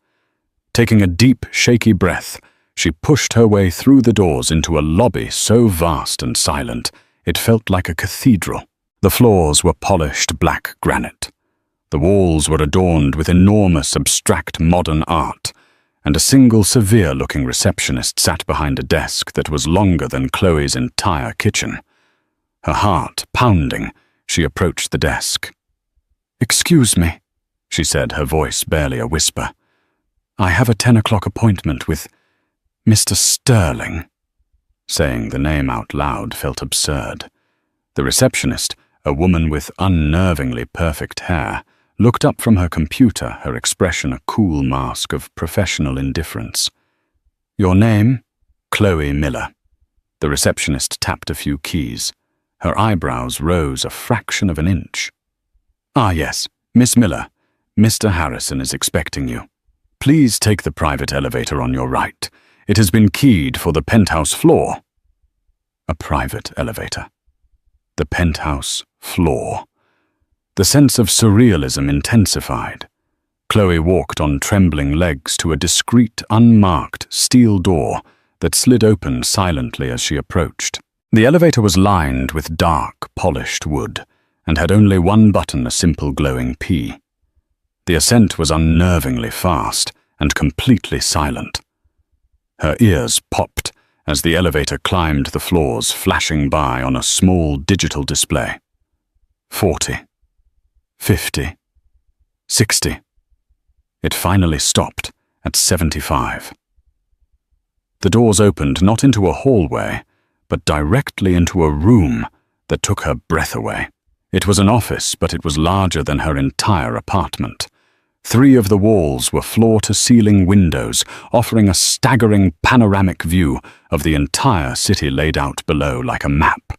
S1: Taking a deep, shaky breath, she pushed her way through the doors into a lobby so vast and silent, it felt like a cathedral. The floors were polished black granite. The walls were adorned with enormous abstract modern art, and a single severe-looking receptionist sat behind a desk that was longer than Chloe's entire kitchen. Her heart pounding, she approached the desk. "Excuse me," she said, her voice barely a whisper. "I have a 10 o'clock appointment with Mr. Sterling." Saying the name out loud felt absurd. The receptionist, a woman with unnervingly perfect hair, looked up from her computer, her expression a cool mask of professional indifference. "Your name?" "Chloe Miller." The receptionist tapped a few keys. Her eyebrows rose a fraction of an inch. "Ah, yes, Miss Miller. Mr. Harrison is expecting you. Please take the private elevator on your right. It has been keyed for the penthouse floor." A private elevator. The penthouse floor. The sense of surrealism intensified. Chloe walked on trembling legs to a discreet, unmarked steel door that slid open silently as she approached. The elevator was lined with dark, polished wood and had only one button, a simple glowing P. The ascent was unnervingly fast and completely silent. Her ears popped as the elevator climbed the floors, flashing by on a small digital display. 40. 50. 60. It finally stopped at 75. The doors opened not into a hallway, but directly into a room that took her breath away. It was an office, but it was larger than her entire apartment. 3 of the walls were floor-to-ceiling windows, offering a staggering panoramic view of the entire city laid out below like a map.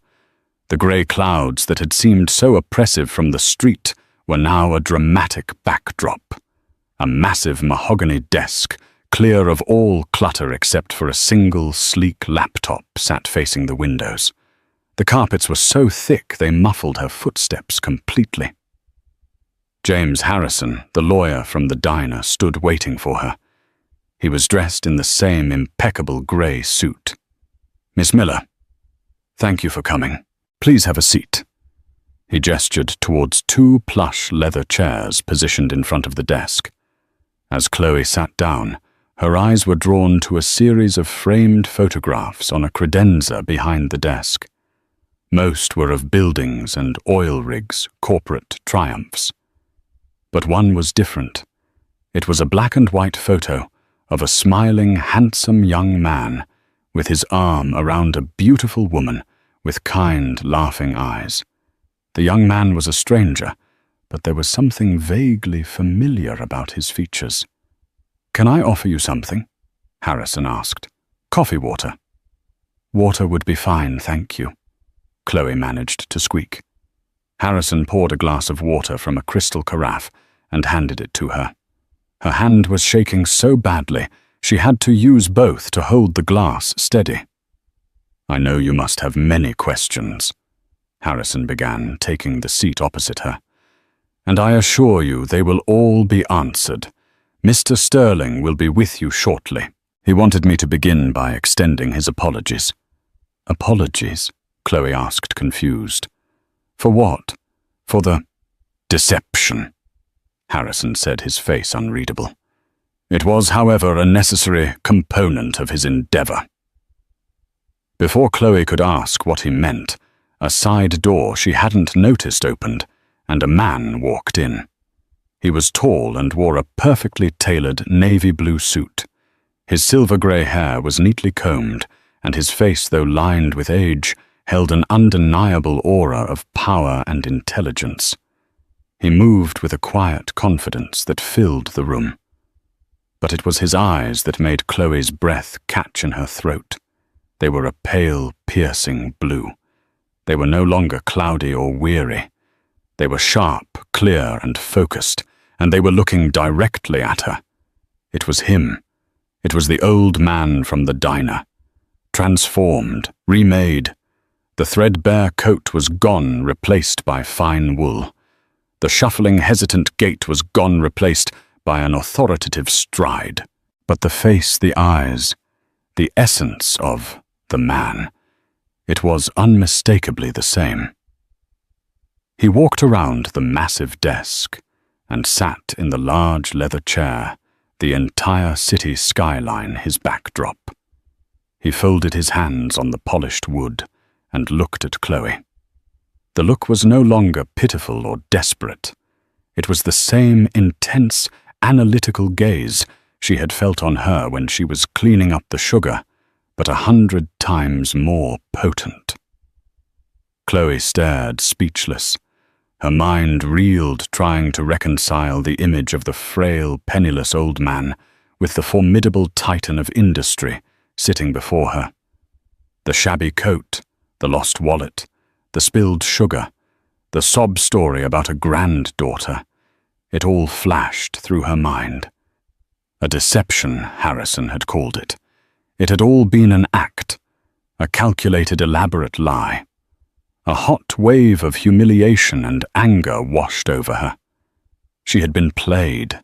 S1: The grey clouds that had seemed so oppressive from the street were now a dramatic backdrop. A massive mahogany desk, clear of all clutter except for a single sleek laptop, sat facing the windows. The carpets were so thick they muffled her footsteps completely. James Harrison, the lawyer from the diner, stood waiting for her. He was dressed in the same impeccable grey suit. "Miss Miller, thank you for coming. Please have a seat." He gestured towards 2 plush leather chairs positioned in front of the desk. As Chloe sat down, her eyes were drawn to a series of framed photographs on a credenza behind the desk. Most were of buildings and oil rigs, corporate triumphs. But one was different. It was a black and white photo of a smiling, handsome young man with his arm around a beautiful woman with kind, laughing eyes. The young man was a stranger, but there was something vaguely familiar about his features. "Can I offer you something?" Harrison asked. "Coffee, water?" "Water would be fine, thank you," Chloe managed to squeak. Harrison poured a glass of water from a crystal carafe and handed it to her. Her hand was shaking so badly she had to use both to hold the glass steady. "I know you must have many questions," Harrison began, taking the seat opposite her. "And I assure you they will all be answered. Mr. Sterling will be with you shortly." He wanted me to begin by extending his apologies. "Apologies?" Chloe asked, confused. "For what?" "For the deception," Harrison said, his face unreadable. "It was, however, a necessary component of his endeavor." Before Chloe could ask what he meant, a side door she hadn't noticed opened, and a man walked in. He was tall and wore a perfectly tailored navy blue suit. His silver-grey hair was neatly combed, and his face, though lined with age, held an undeniable aura of power and intelligence. He moved with a quiet confidence that filled the room. But it was his eyes that made Chloe's breath catch in her throat. They were a pale, piercing blue. They were no longer cloudy or weary. They were sharp, clear, and focused, and they were looking directly at her. It was him. It was the old man from the diner. Transformed, remade. The threadbare coat was gone, replaced by fine wool. The shuffling, hesitant gait was gone, replaced by an authoritative stride. But the face, the eyes, the essence of the man, it was unmistakably the same. He walked around the massive desk and sat in the large leather chair, the entire city skyline his backdrop. He folded his hands on the polished wood and looked at Chloe. The look was no longer pitiful or desperate. It was the same intense, analytical gaze she had felt on her when she was cleaning up the sugar, but 100 times more potent. Chloe stared, speechless. Her mind reeled, trying to reconcile the image of the frail, penniless old man with the formidable titan of industry sitting before her. The shabby coat, the lost wallet, the spilled sugar, the sob story about a granddaughter. It all flashed through her mind. A deception, Harrison had called it. It had all been an act, a calculated, elaborate lie. A hot wave of humiliation and anger washed over her. She had been played.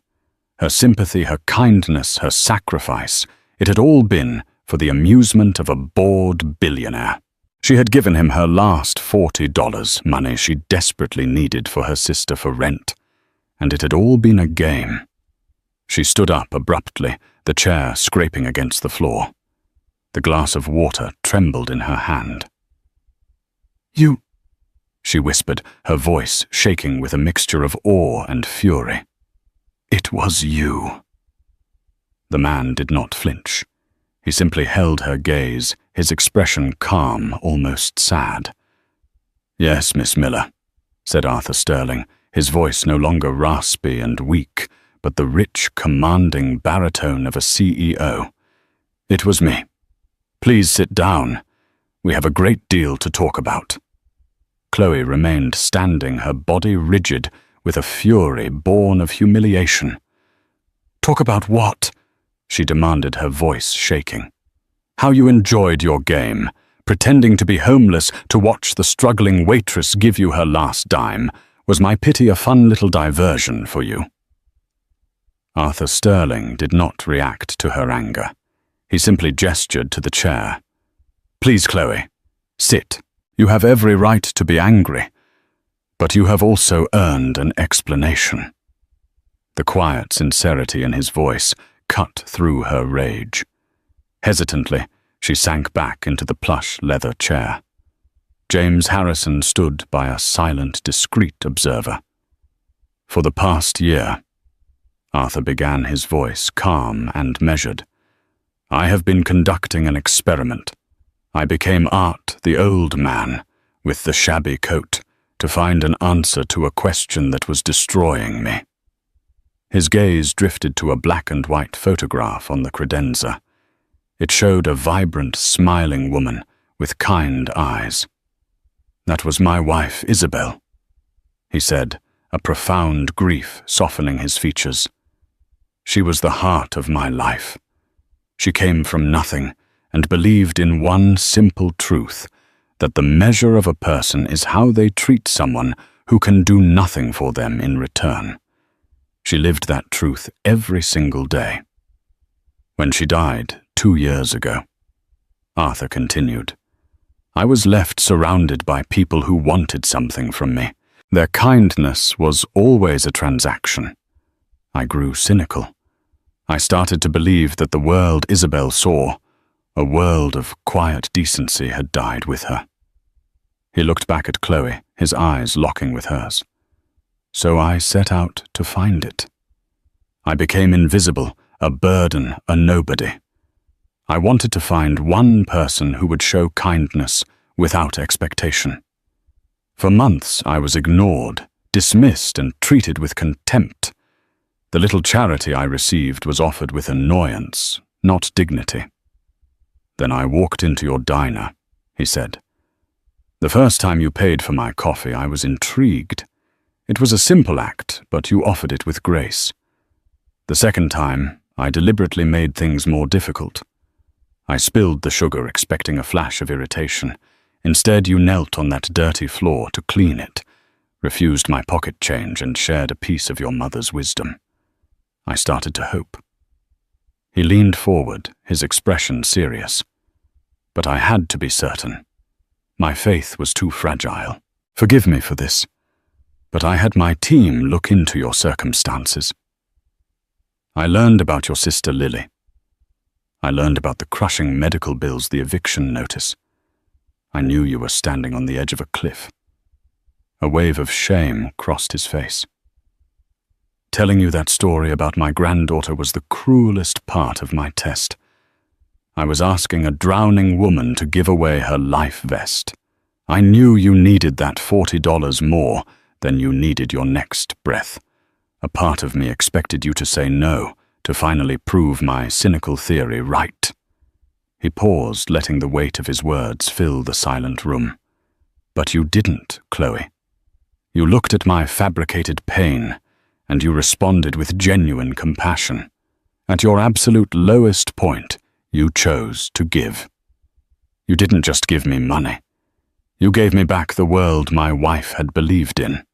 S1: Her sympathy, her kindness, her sacrifice, it had all been for the amusement of a bored billionaire. She had given him her last $40, money she desperately needed for her sister for rent, and it had all been a game. She stood up abruptly, the chair scraping against the floor. The glass of water trembled in her hand. "You," she whispered, her voice shaking with a mixture of awe and fury. "It was you." The man did not flinch. He simply held her gaze, his expression calm, almost sad. "Yes, Miss Miller," said Arthur Sterling, his voice no longer raspy and weak, but the rich, commanding baritone of a CEO. "It was me. Please sit down. We have a great deal to talk about." Chloe remained standing, her body rigid, with a fury born of humiliation. "Talk about what?" she demanded, her voice shaking. "How you enjoyed your game, pretending to be homeless to watch the struggling waitress give you her last dime. Was my pity a fun little diversion for you?" Arthur Sterling did not react to her anger. He simply gestured to the chair. "Please, Chloe, sit. You have every right to be angry, but you have also earned an explanation." The quiet sincerity in his voice cut through her rage. Hesitantly, she sank back into the plush leather chair. James Harrison stood by a silent, discreet observer. "For the past year," Arthur began, his voice calm and measured, "I have been conducting an experiment. I became Art, the old man, with the shabby coat, to find an answer to a question that was destroying me." His gaze drifted to a black and white photograph on the credenza. It showed a vibrant, smiling woman with kind eyes. "That was my wife, Isabel," he said, a profound grief softening his features. "She was the heart of my life. She came from nothing and believed in one simple truth, that the measure of a person is how they treat someone who can do nothing for them in return. She lived that truth every single day. When she died 2 years ago," Arthur continued, "I was left surrounded by people who wanted something from me. Their kindness was always a transaction. I grew cynical. I started to believe that the world Isabel saw, a world of quiet decency, had died with her." He looked back at Chloe, his eyes locking with hers. "So I set out to find it. I became invisible, a burden, a nobody. I wanted to find one person who would show kindness without expectation. For months I was ignored, dismissed, and treated with contempt. The little charity I received was offered with annoyance, not dignity. Then I walked into your diner," he said. "The first time you paid for my coffee, I was intrigued. It was a simple act, but you offered it with grace. The second time, I deliberately made things more difficult. I spilled the sugar, expecting a flash of irritation. Instead, you knelt on that dirty floor to clean it, refused my pocket change, and shared a piece of your mother's wisdom. I started to hope." He leaned forward, his expression serious. "But I had to be certain. My faith was too fragile. Forgive me for this, but I had my team look into your circumstances. I learned about your sister Lily. I learned about the crushing medical bills, the eviction notice. I knew you were standing on the edge of a cliff." A wave of shame crossed his face. "Telling you that story about my granddaughter was the cruelest part of my test. I was asking a drowning woman to give away her life vest. I knew you needed that $40 more than you needed your next breath. A part of me expected you to say no, to finally prove my cynical theory right." He paused, letting the weight of his words fill the silent room. "But you didn't, Chloe. You looked at my fabricated pain, and you responded with genuine compassion. At your absolute lowest point, you chose to give. You didn't just give me money. You gave me back the world my wife had believed in.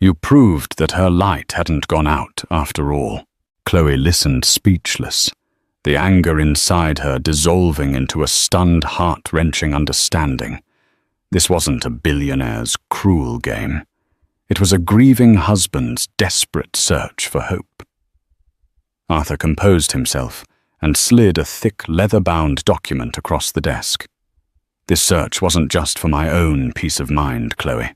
S1: You proved that her light hadn't gone out after all." Chloe listened speechless, the anger inside her dissolving into a stunned, heart-wrenching understanding. This wasn't a billionaire's cruel game. It was a grieving husband's desperate search for hope. Arthur composed himself and slid a thick, leather-bound document across the desk. "This search wasn't just for my own peace of mind, Chloe.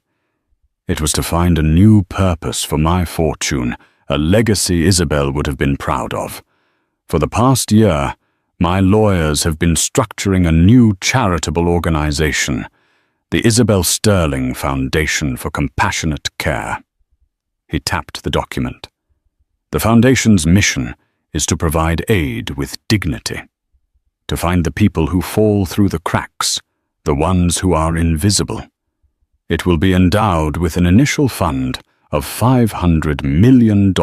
S1: It was to find a new purpose for my fortune, a legacy Isabel would have been proud of. For the past year, my lawyers have been structuring a new charitable organization, the Isabel Sterling Foundation for Compassionate Care." He tapped the document. "The foundation's mission is to provide aid with dignity, to find the people who fall through the cracks, the ones who are invisible. It will be endowed with an initial fund of $500 million.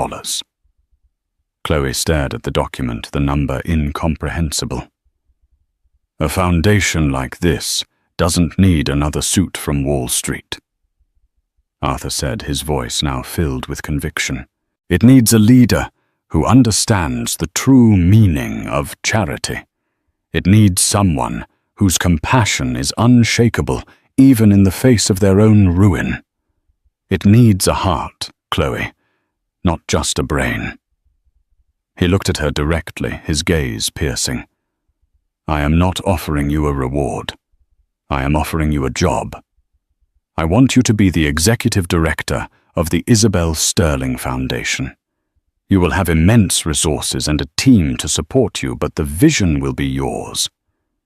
S1: Chloe stared at the document, the number incomprehensible. "A foundation like this doesn't need another suit from Wall Street," Arthur said, his voice now filled with conviction. "It needs a leader who understands the true meaning of charity. It needs someone whose compassion is unshakable even in the face of their own ruin. It needs a heart, Chloe, not just a brain." He looked at her directly, his gaze piercing. "I am not offering you a reward. I am offering you a job. I want you to be the executive director of the Isabel Sterling Foundation. You will have immense resources and a team to support you, but the vision will be yours.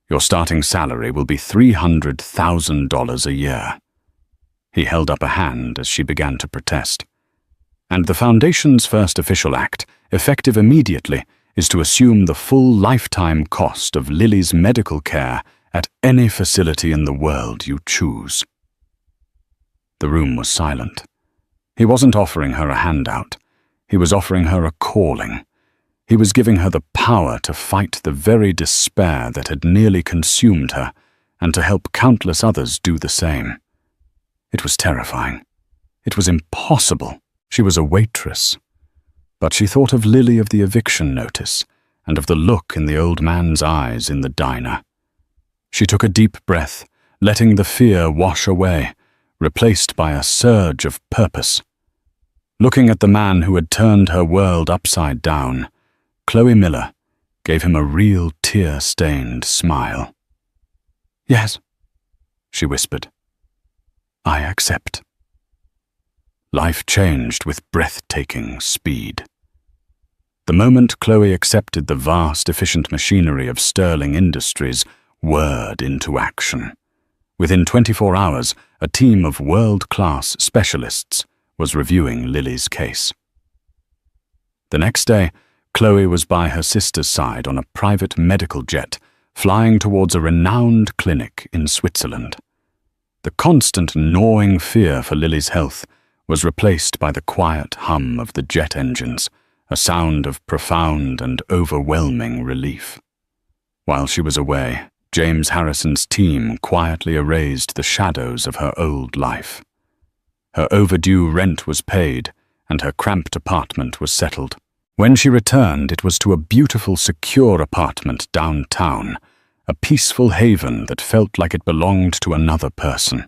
S1: Your starting salary will be $300,000 a year." He held up a hand as she began to protest. "And the foundation's first official act, effective immediately, is to assume the full lifetime cost of Lily's medical care at any facility in the world you choose." The room was silent. He wasn't offering her a handout. He was offering her a calling. He was giving her the power to fight the very despair that had nearly consumed her and to help countless others do the same. It was terrifying. It was impossible. She was a waitress. But she thought of Lily of the eviction notice and of the look in the old man's eyes in the diner. She took a deep breath, letting the fear wash away, replaced by a surge of purpose. Looking at the man who had turned her world upside down, Chloe Miller gave him a real tear-stained smile. "Yes," she whispered. "I accept." Life changed with breathtaking speed. The moment Chloe accepted the vast, efficient machinery of Sterling Industries whirred into action. Within 24 hours, a team of world-class specialists was reviewing Lily's case. The next day, Chloe was by her sister's side on a private medical jet, flying towards a renowned clinic in Switzerland. The constant gnawing fear for Lily's health was replaced by the quiet hum of the jet engines, a sound of profound and overwhelming relief. While she was away, James Harrison's team quietly erased the shadows of her old life. Her overdue rent was paid, and her cramped apartment was settled. When she returned, it was to a beautiful, secure apartment downtown, a peaceful haven that felt like it belonged to another person.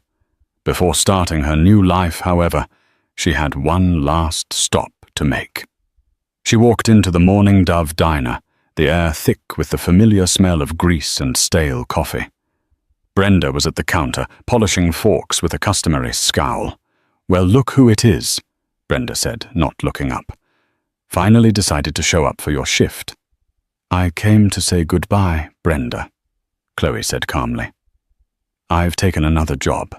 S1: Before starting her new life, however, she had one last stop to make. She walked into the Morning Dove diner, the air thick with the familiar smell of grease and stale coffee. Brenda was at the counter, polishing forks with a customary scowl. "Well, look who it is," Brenda said, not looking up. "Finally decided to show up for your shift." "I came to say goodbye, Brenda," Chloe said calmly. I've taken another job.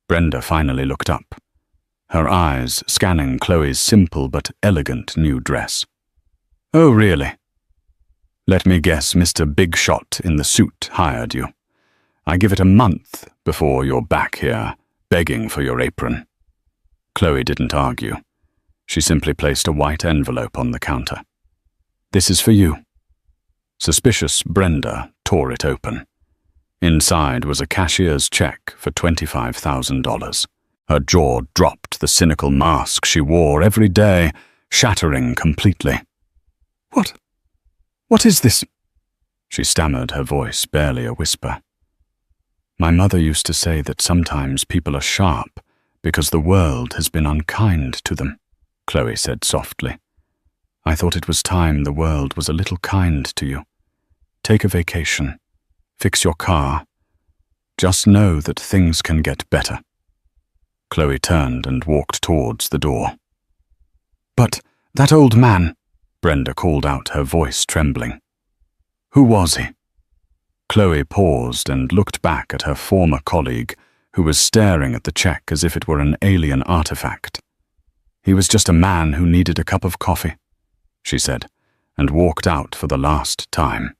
S1: Brenda finally looked up, her eyes scanning Chloe's simple but elegant new dress. Oh, really? Let me guess Mr. Big Shot in the suit hired you. I give it a month before you're back here, begging for your apron. Chloe didn't argue. She simply placed a white envelope on the counter. This is for you. Suspicious Brenda tore it open. Inside was a cashier's check for $25,000. Her jaw dropped, the cynical mask she wore every day shattering completely. What is this? She stammered, her voice barely a whisper. My mother used to say that sometimes people are sharp because the world has been unkind to them, Chloe said softly. I thought it was time the world was a little kind to you. Take a vacation. Fix your car. Just know that things can get better. Chloe turned and walked towards the door. But that old man, Brenda called out, her voice trembling. Who was he? Chloe paused and looked back at her former colleague, who was staring at the check as if it were an alien artifact. He was just a man who needed a cup of coffee, she said, and walked out for the last time.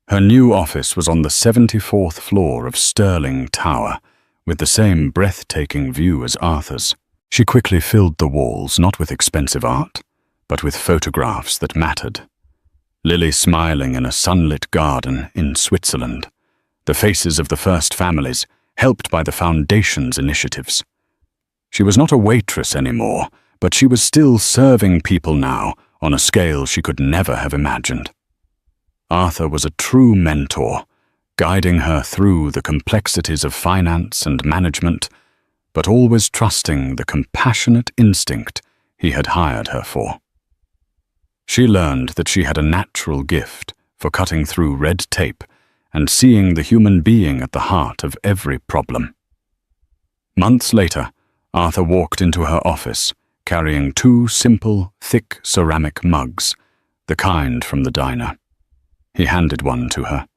S1: Her new office was on the 74th floor of Sterling Tower, with the same breathtaking view as Arthur's. She quickly filled the walls not with expensive art, but with photographs that mattered. Lily smiling in a sunlit garden in Switzerland, the faces of the first families, helped by the Foundation's initiatives. She was not a waitress anymore, but she was still serving people now on a scale she could never have imagined. Arthur was a true mentor, guiding her through the complexities of finance and management, but always trusting the compassionate instinct he had hired her for. She learned that she had a natural gift for cutting through red tape and seeing the human being at the heart of every problem. Months later, Arthur walked into her office, carrying 2 simple, thick ceramic mugs, the kind from the diner. He handed one to her.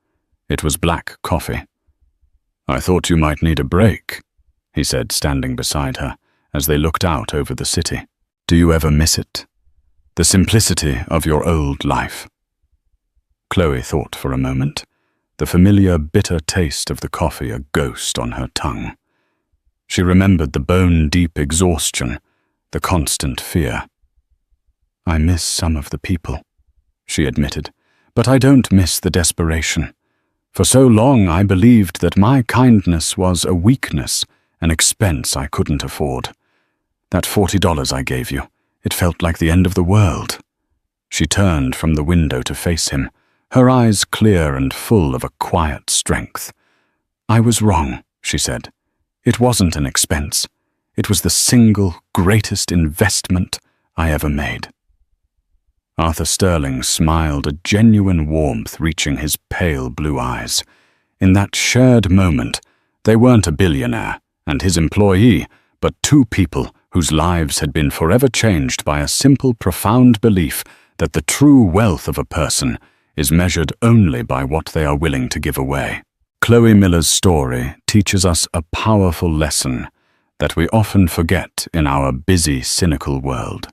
S1: It was black coffee. I thought you might need a break, he said, standing beside her, as they looked out over the city. Do you ever miss it? The simplicity of your old life? Chloe thought for a moment, the familiar bitter taste of the coffee a ghost on her tongue. She remembered the bone-deep exhaustion, the constant fear. I miss some of the people, she admitted, but I don't miss the desperation. For so long I believed that my kindness was a weakness, an expense I couldn't afford. That $40 I gave you, it felt like the end of the world. She turned from the window to face him, her eyes clear and full of a quiet strength. I was wrong, she said. It wasn't an expense. It was the single greatest investment I ever made. Arthur Sterling smiled, a genuine warmth reaching his pale blue eyes. In that shared moment, they weren't a billionaire and his employee, but 2 people whose lives had been forever changed by a simple, profound belief that the true wealth of a person is measured only by what they are willing to give away. Chloe Miller's story teaches us a powerful lesson that we often forget in our busy, cynical world.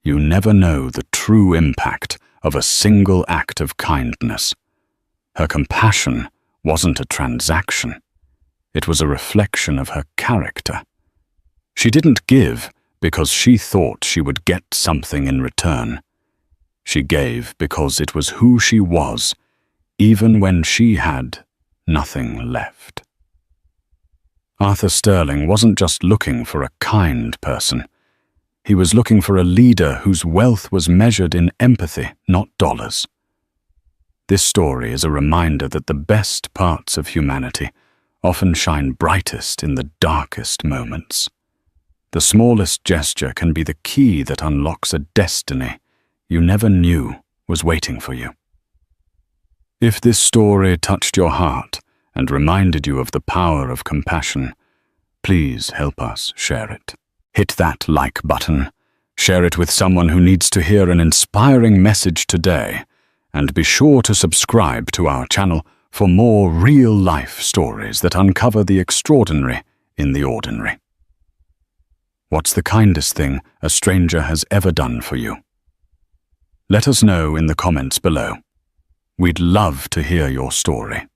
S1: You never know the true impact of a single act of kindness. Her compassion wasn't a transaction. It was a reflection of her character. She didn't give because she thought she would get something in return. She gave because it was who she was, even when she had nothing left. Arthur Sterling wasn't just looking for a kind person. He was looking for a leader whose wealth was measured in empathy, not dollars. This story is a reminder that the best parts of humanity often shine brightest in the darkest moments. The smallest gesture can be the key that unlocks a destiny you never knew was waiting for you. If this story touched your heart and reminded you of the power of compassion, please help us share it. Hit that like button, share it with someone who needs to hear an inspiring message today, and be sure to subscribe to our channel for more real-life stories that uncover the extraordinary in the ordinary. What's the kindest thing a stranger has ever done for you? Let us know in the comments below. We'd love to hear your story.